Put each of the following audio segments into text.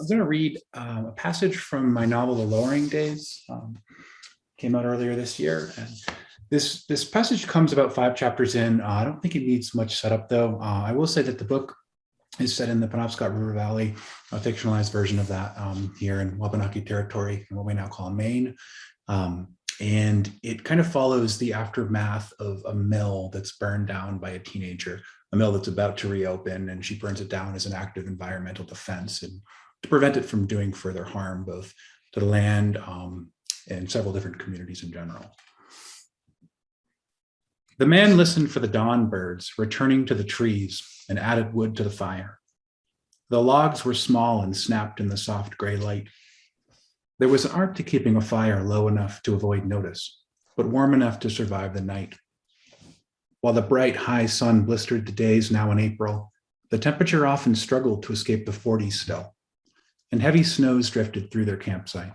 was going to read a passage from my novel, The Lowering Days. Came out earlier this year. And this passage comes about 5 chapters in. I don't think it needs much setup, though. I will say that the book is set in the Penobscot River Valley, a fictionalized version of that here in Wabanaki territory, what we now call Maine. And it kind of follows the aftermath of a mill that's burned down by a teenager, a mill that's about to reopen, and she burns it down as an act of environmental defense and to prevent it from doing further harm, both to the land and several different communities in general. The man listened for the dawn birds returning to the trees and added wood to the fire. The logs were small and snapped in the soft gray light. There was art to keeping a fire low enough to avoid notice, but warm enough to survive the night. While the bright, high sun blistered the days now in April, the temperature often struggled to escape the 40s still, and heavy snows drifted through their campsite.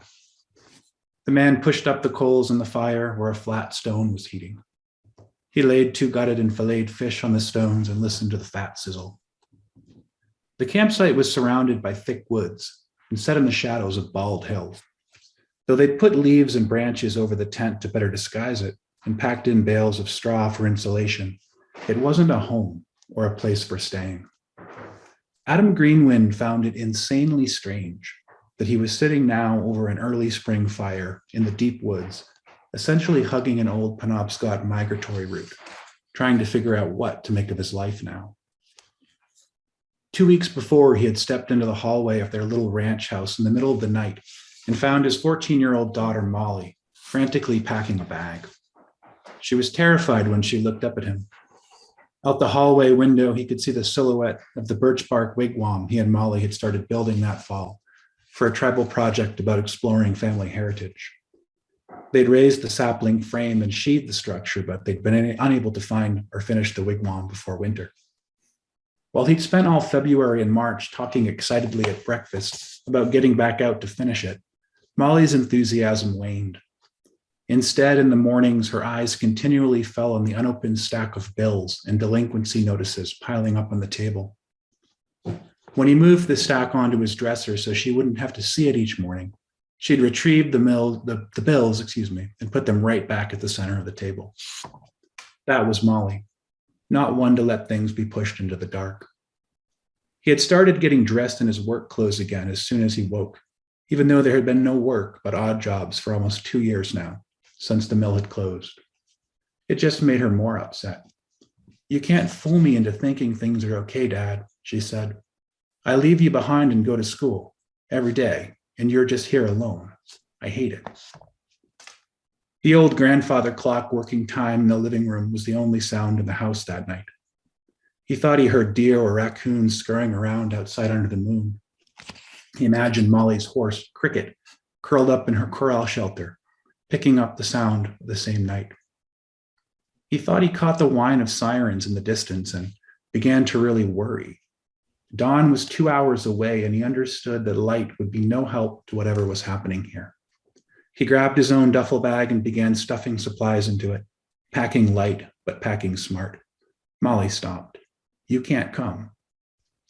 The man pushed up the coals in the fire where a flat stone was heating. He laid 2 gutted and filleted fish on the stones and listened to the fat sizzle. The campsite was surrounded by thick woods and set in the shadows of bald hills. Though they'd put leaves and branches over the tent to better disguise it and packed in bales of straw for insulation, it wasn't a home or a place for staying. Adam Greenwind found it insanely strange that he was sitting now over an early spring fire in the deep woods, essentially hugging an old Penobscot migratory route, trying to figure out what to make of his life now. 2 weeks before, he had stepped into the hallway of their little ranch house in the middle of the night and found his 14-year-old daughter, Molly, frantically packing a bag. She was terrified when she looked up at him. Out the hallway window, he could see the silhouette of the birch bark wigwam he and Molly had started building that fall for a tribal project about exploring family heritage. They'd raised the sapling frame and sheathed the structure, but they'd been unable to find or finish the wigwam before winter. While he'd spent all February and March talking excitedly at breakfast about getting back out to finish it, Molly's enthusiasm waned. Instead, in the mornings, her eyes continually fell on the unopened stack of bills and delinquency notices piling up on the table. When he moved the stack onto his dresser so she wouldn't have to see it each morning, she'd retrieve the bills, and put them right back at the center of the table. That was Molly, not one to let things be pushed into the dark. He had started getting dressed in his work clothes again as soon as he woke, even though there had been no work but odd jobs for almost 2 years now, since the mill had closed. It just made her more upset. "You can't fool me into thinking things are okay, Dad," she said. "I leave you behind and go to school every day, and you're just here alone. I hate it." The old grandfather clock working time in the living room was the only sound in the house that night. He thought he heard deer or raccoons scurrying around outside under the moon. He imagined Molly's horse, Cricket, curled up in her corral shelter, picking up the sound of the same night. He thought he caught the whine of sirens in the distance and began to really worry. Dawn was 2 hours away, and he understood that light would be no help to whatever was happening here. He grabbed his own duffel bag and began stuffing supplies into it, packing light, but packing smart. Molly stopped. "You can't come.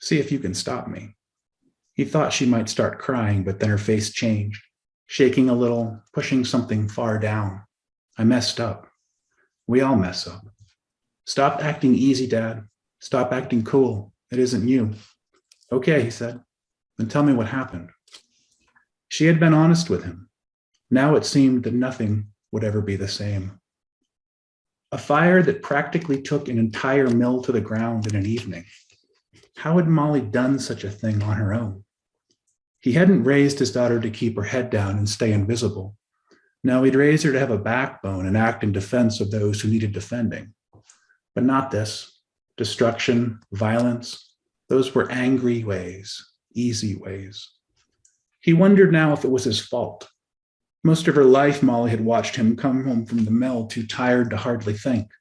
See if you can stop me." He thought she might start crying, but then her face changed, shaking a little, pushing something far down. "I messed up. We all mess up. Stop acting easy, Dad. Stop acting cool. It isn't you." "Okay," he said. "Then tell me what happened." She had been honest with him. Now it seemed that nothing would ever be the same. A fire that practically took an entire mill to the ground in an evening. How had Molly done such a thing on her own? He hadn't raised his daughter to keep her head down and stay invisible. No, he'd raised her to have a backbone and act in defense of those who needed defending. But not this. Destruction, violence, those were angry ways, easy ways. He wondered now if it was his fault. Most of her life, Molly had watched him come home from the mill too tired to hardly think.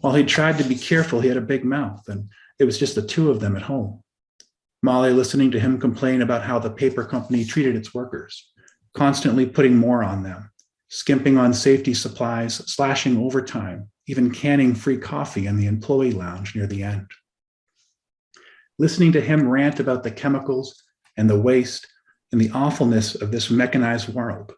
While he tried to be careful, he had a big mouth, and it was just the two of them at home. Molly listening to him complain about how the paper company treated its workers, constantly putting more on them, skimping on safety supplies, slashing overtime, even canning free coffee in the employee lounge near the end. Listening to him rant about the chemicals and the waste, in the awfulness of this mechanized world,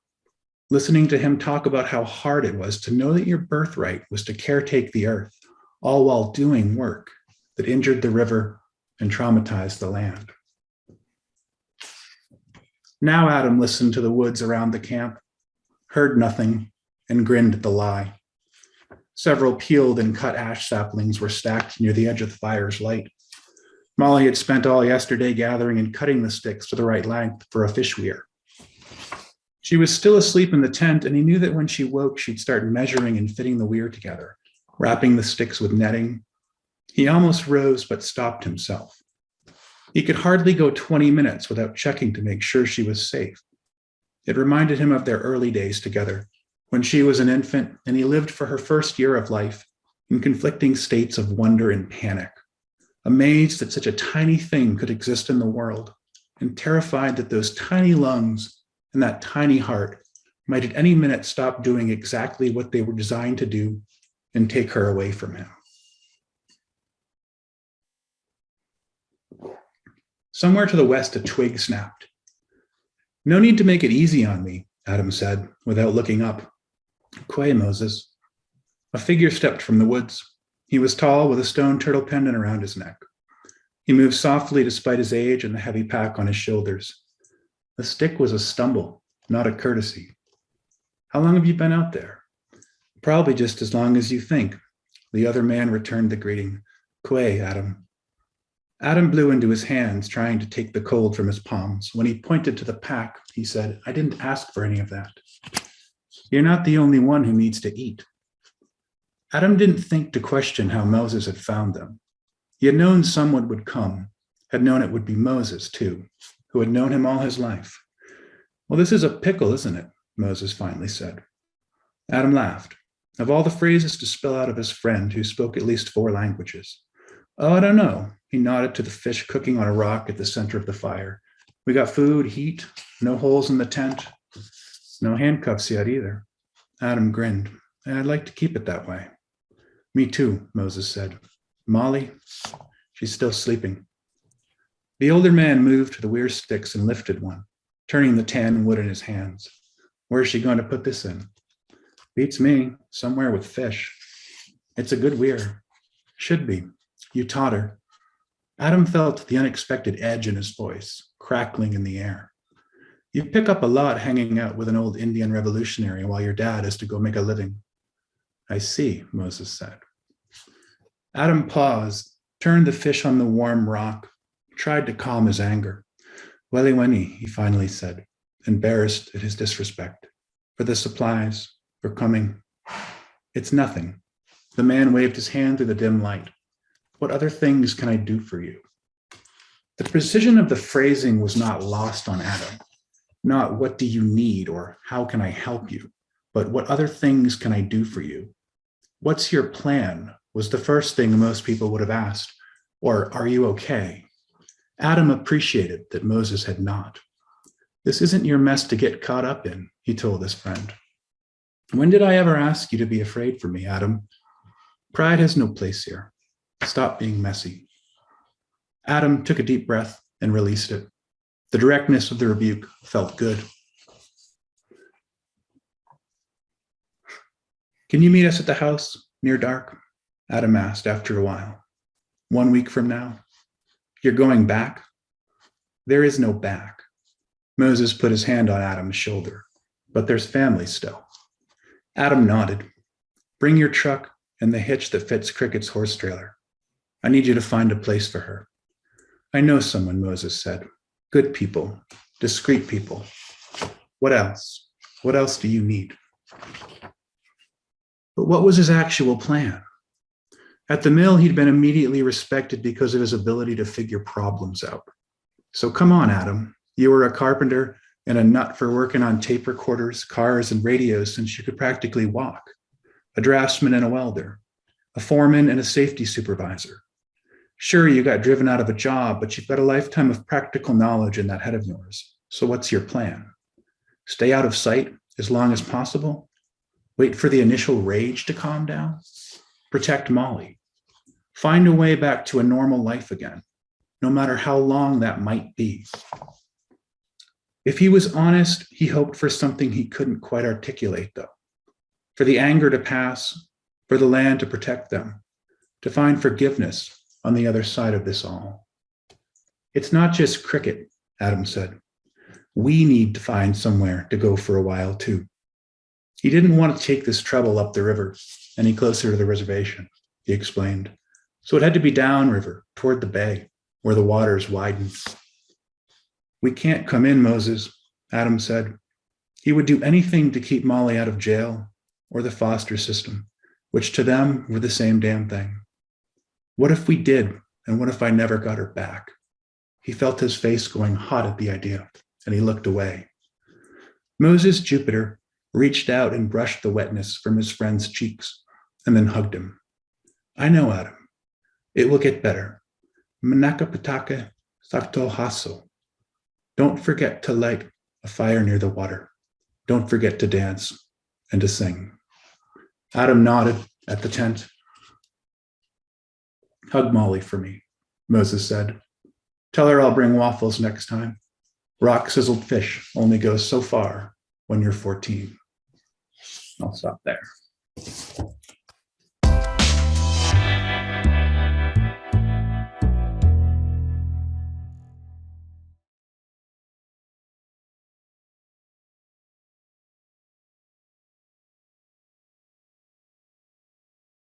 listening to him talk about how hard it was to know that your birthright was to caretake the earth, all while doing work that injured the river and traumatized the land. Now Adam listened to the woods around the camp, heard nothing, and grinned at the lie. Several peeled and cut ash saplings were stacked near the edge of the fire's light. Molly had spent all yesterday gathering and cutting the sticks to the right length for a fish weir. She was still asleep in the tent, and he knew that when she woke, she'd start measuring and fitting the weir together, wrapping the sticks with netting. He almost rose, but stopped himself. He could hardly go 20 minutes without checking to make sure she was safe. It reminded him of their early days together, when she was an infant and he lived for her first year of life in conflicting states of wonder and panic, amazed that such a tiny thing could exist in the world, and terrified that those tiny lungs and that tiny heart might at any minute stop doing exactly what they were designed to do and take her away from him. Somewhere to the west, a twig snapped. "No need to make it easy on me," Adam said, without looking up. "Quay, Moses." A figure stepped from the woods. He was tall, with a stone turtle pendant around his neck. He moved softly despite his age and the heavy pack on his shoulders. The stick was a stumble, not a courtesy. "How long have you been out there?" "Probably just as long as you think." The other man returned the greeting. "Quay, Adam." Adam blew into his hands, trying to take the cold from his palms. When he pointed to the pack, he said, "I didn't ask for any of that." "You're not the only one who needs to eat." Adam didn't think to question how Moses had found them. He had known someone would come, had known it would be Moses, too, who had known him all his life. "Well, this is a pickle, isn't it?" Moses finally said. Adam laughed. Of all the phrases to spill out of his friend, who spoke at least 4 languages. "Oh, I don't know." He nodded to the fish cooking on a rock at the center of the fire. "We got food, heat, no holes in the tent. No handcuffs yet either." Adam grinned. "I'd like to keep it that way." "Me too," Moses said. "Molly?" "She's still sleeping." The older man moved to the weir sticks and lifted one, turning the tan wood in his hands. "Where's she going to put this in?" "Beats me. Somewhere with fish." "It's a good weir." "Should be. You taught her." Adam felt the unexpected edge in his voice, crackling in the air. "You pick up a lot hanging out with an old Indian revolutionary while your dad is to go make a living." "I see," Moses said. Adam paused, turned the fish on the warm rock, tried to calm his anger. "Weliweni," he finally said, embarrassed at his disrespect. "For the supplies, for coming." "It's nothing." The man waved his hand through the dim light. "What other things can I do for you?" The precision of the phrasing was not lost on Adam. Not "what do you need" or "how can I help you," but "what other things can I do for you?" "What's your plan?" was the first thing most people would have asked, or "are you okay?" Adam appreciated that Moses had not. "This isn't your mess to get caught up in," he told his friend. "When did I ever ask you to be afraid for me, Adam? Pride has no place here. Stop being messy." Adam took a deep breath and released it. The directness of the rebuke felt good. "Can you meet us at the house near dark?" Adam asked after a while. 1 week from now? You're going back?" "There is no back." Moses put his hand on Adam's shoulder. "But there's family still." Adam nodded. "Bring your truck and the hitch that fits Cricket's horse trailer. I need you to find a place for her." "I know someone," Moses said. "Good people, discreet people." "What else? What else do you need?" But what was his actual plan? At the mill, he'd been immediately respected because of his ability to figure problems out. So come on, Adam. You were a carpenter and a nut for working on tape recorders, cars, and radios since you could practically walk. A draftsman and a welder. A foreman and a safety supervisor. Sure, you got driven out of a job, but you've got a lifetime of practical knowledge in that head of yours. So what's your plan? Stay out of sight as long as possible? Wait for the initial rage to calm down? Protect Molly. Find a way back to a normal life again, no matter how long that might be. If he was honest, he hoped for something he couldn't quite articulate, though. For the anger to pass, for the land to protect them, to find forgiveness on the other side of this all. It's not just cricket, Adam said. We need to find somewhere to go for a while, too. He didn't want to take this trouble up the river any closer to the reservation, he explained. So it had to be downriver, toward the bay, where the waters widened. We can't come in, Moses, Adam said. He would do anything to keep Molly out of jail or the foster system, which to them were the same damn thing. What if we did, and what if I never got her back? He felt his face going hot at the idea, and he looked away. Moses Jupiter reached out and brushed the wetness from his friend's cheeks, and then hugged him. I know, Adam. It will get better. Manaka patake sakto haso. Don't forget to light a fire near the water. Don't forget to dance and to sing. Adam nodded at the tent. Hug Molly for me, Moses said. Tell her I'll bring waffles next time. Rock sizzled fish only goes so far when you're 14. I'll stop there.